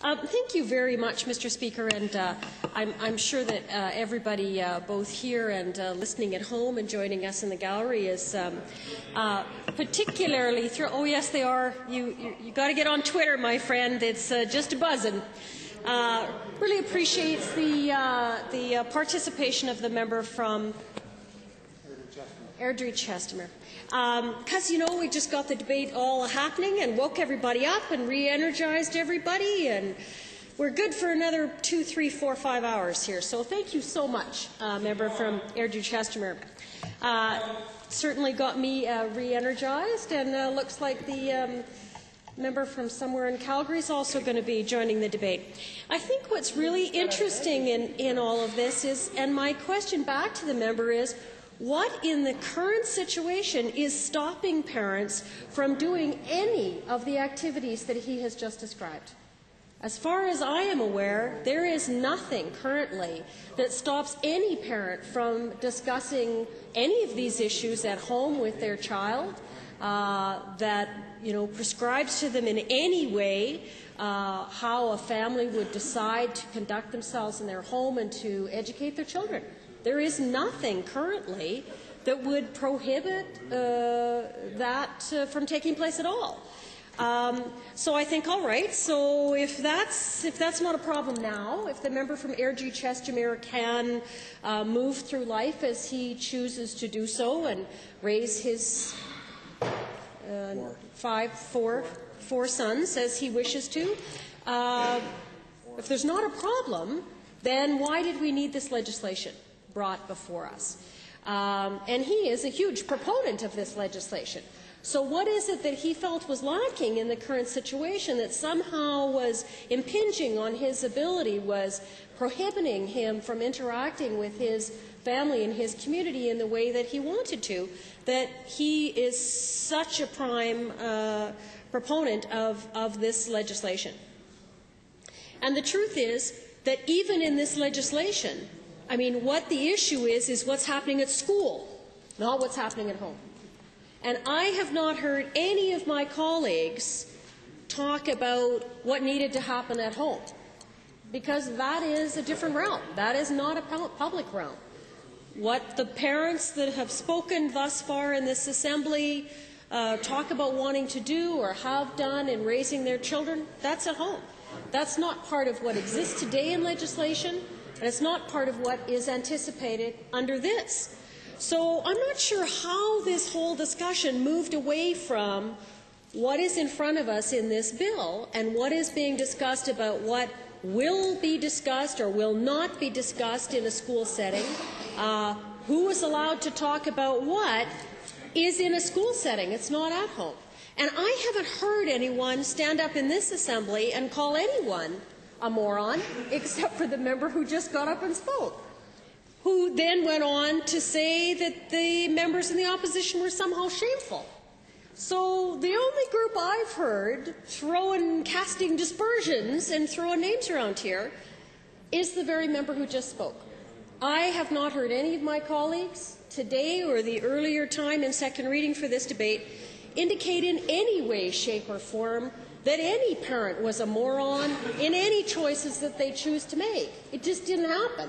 Thank you very much, Mr. Speaker, and I'm sure that everybody both here and listening at home and joining us in the gallery is particularly thrilled. Oh, yes, they are. You got to get on Twitter, my friend. It's just a buzzing. Really appreciates the participation of the member from Airdrie-Chestermere. Because, you know, we just got the debate all happening and woke everybody up and re-energized everybody, and we're good for another 2, 3, 4, 5 hours here. So thank you so much, member from Airdrie-Chestermere. Certainly got me re-energized, and looks like the member from somewhere in Calgary is also going to be joining the debate. I think what's really interesting in all of this is, and my question back to the member is, what in the current situation is stopping parents from doing any of the activities that he has just described? As far as I am aware, there is nothing currently that stops any parent from discussing any of these issues at home with their child, that, you know, prescribes to them in any way how a family would decide to conduct themselves in their home and to educate their children. There is nothing currently that would prohibit that from taking place at all. So I think, all right, so if that's not a problem now, if the member from Airdrie-Chestermere can move through life as he chooses to do so and raise his four sons as he wishes to, if there's not a problem, then why did we need this legislation brought before us? And he is a huge proponent of this legislation. So what is it that he felt was lacking in the current situation that somehow was impinging on his ability, was prohibiting him from interacting with his family and his community in the way that he wanted to, that he is such a prime proponent of this legislation? And the truth is that even in this legislation, I mean, what the issue is what's happening at school, not what's happening at home. And I have not heard any of my colleagues talk about what needed to happen at home, because that is a different realm. That is not a public realm. What the parents that have spoken thus far in this Assembly talk about wanting to do or have done in raising their children, that's at home. That's not part of what exists today in legislation, and it's not part of what is anticipated under this. So I'm not sure how this whole discussion moved away from what is in front of us in this bill and what is being discussed about what will be discussed or will not be discussed in a school setting, who is allowed to talk about what is in a school setting. It's not at home. And I haven't heard anyone stand up in this Assembly and call anyone a moron, except for the member who just got up and spoke, who then went on to say that the members in the opposition were somehow shameful. So the only group I've heard casting dispersions and throwing names around here is the very member who just spoke. I have not heard any of my colleagues today or the earlier time in second reading for this debate indicate in any way, shape or form that any parent was a moron in any choices that they choose to make. It just didn't happen.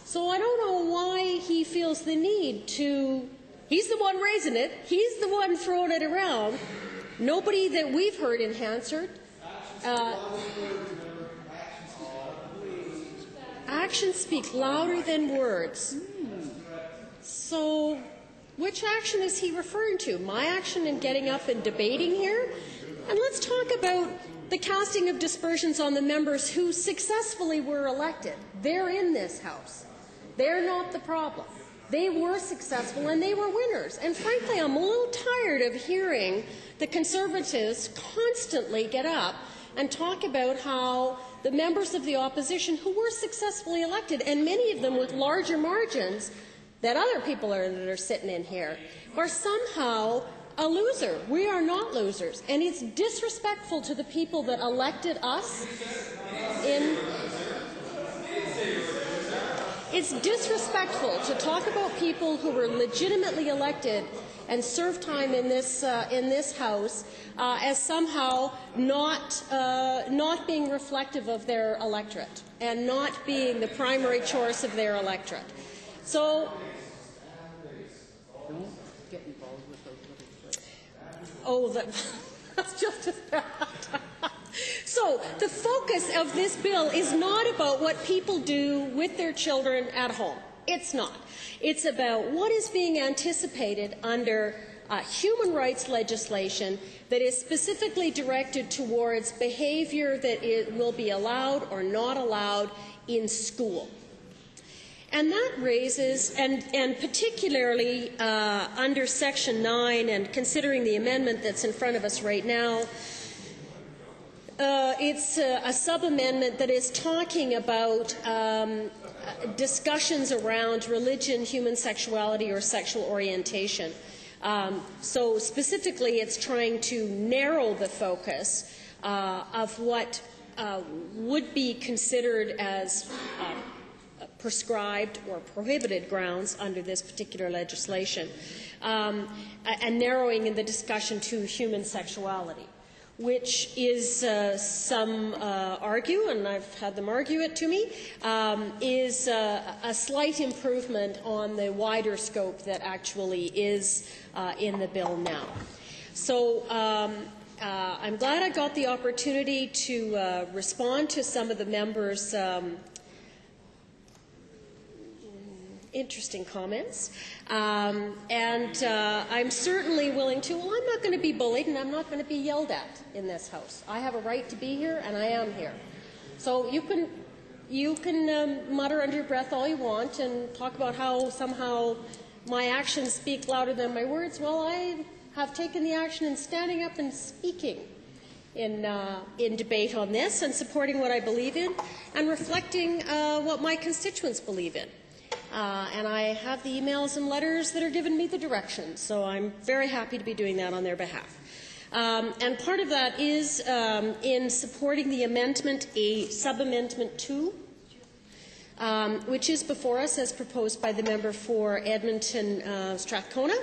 So I don't know why he feels the need to, he's the one raising it, he's the one throwing it around. Nobody that we've heard in Hansard. Actions speak louder than words. So which action is he referring to? My action in getting up and debating here? And let's talk about the casting of dispersions on the members who successfully were elected. They're in this House. They're not the problem. They were successful and they were winners. And frankly, I'm a little tired of hearing the Conservatives constantly get up and talk about how the members of the opposition who were successfully elected, and many of them with larger margins that other people that are sitting in here, are somehow a loser. We are not losers. And it's disrespectful to the people that elected us it's disrespectful to talk about people who were legitimately elected and serve time in this House as somehow not being reflective of their electorate and not being the primary choice of their electorate. So, that's just as bad. So the focus of this bill is not about what people do with their children at home. It's not. It's about what is being anticipated under human rights legislation that is specifically directed towards behavior that will be allowed or not allowed in school. And that raises, and particularly under Section 9 and considering the amendment that's in front of us right now, it's a sub-amendment that is talking about discussions around religion, human sexuality, or sexual orientation. So specifically, it's trying to narrow the focus of what would be considered as prescribed or prohibited grounds under this particular legislation, and narrowing in the discussion to human sexuality, which is, some argue, and I've had them argue it to me, is a slight improvement on the wider scope that actually is in the bill now. So I'm glad I got the opportunity to respond to some of the members' interesting comments, and I'm certainly willing to. Well, I'm not going to be bullied, and I'm not going to be yelled at in this House. I have a right to be here, and I am here. So you can mutter under your breath all you want and talk about how somehow my actions speak louder than my words. Well, I have taken the action in standing up and speaking in debate on this and supporting what I believe in and reflecting what my constituents believe in. And I have the emails and letters that are giving me the direction, so I'm very happy to be doing that on their behalf. And part of that is in supporting the amendment, a sub-amendment 2, which is before us as proposed by the member for Edmonton Strathcona,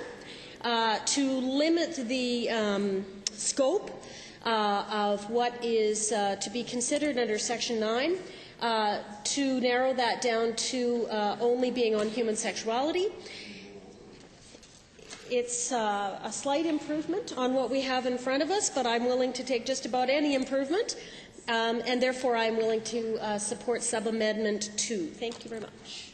to limit the scope of what is to be considered under Section 9, to narrow that down to only being on human sexuality. It's a slight improvement on what we have in front of us, but I'm willing to take just about any improvement, and therefore I'm willing to support sub-amendment 2. Thank you very much.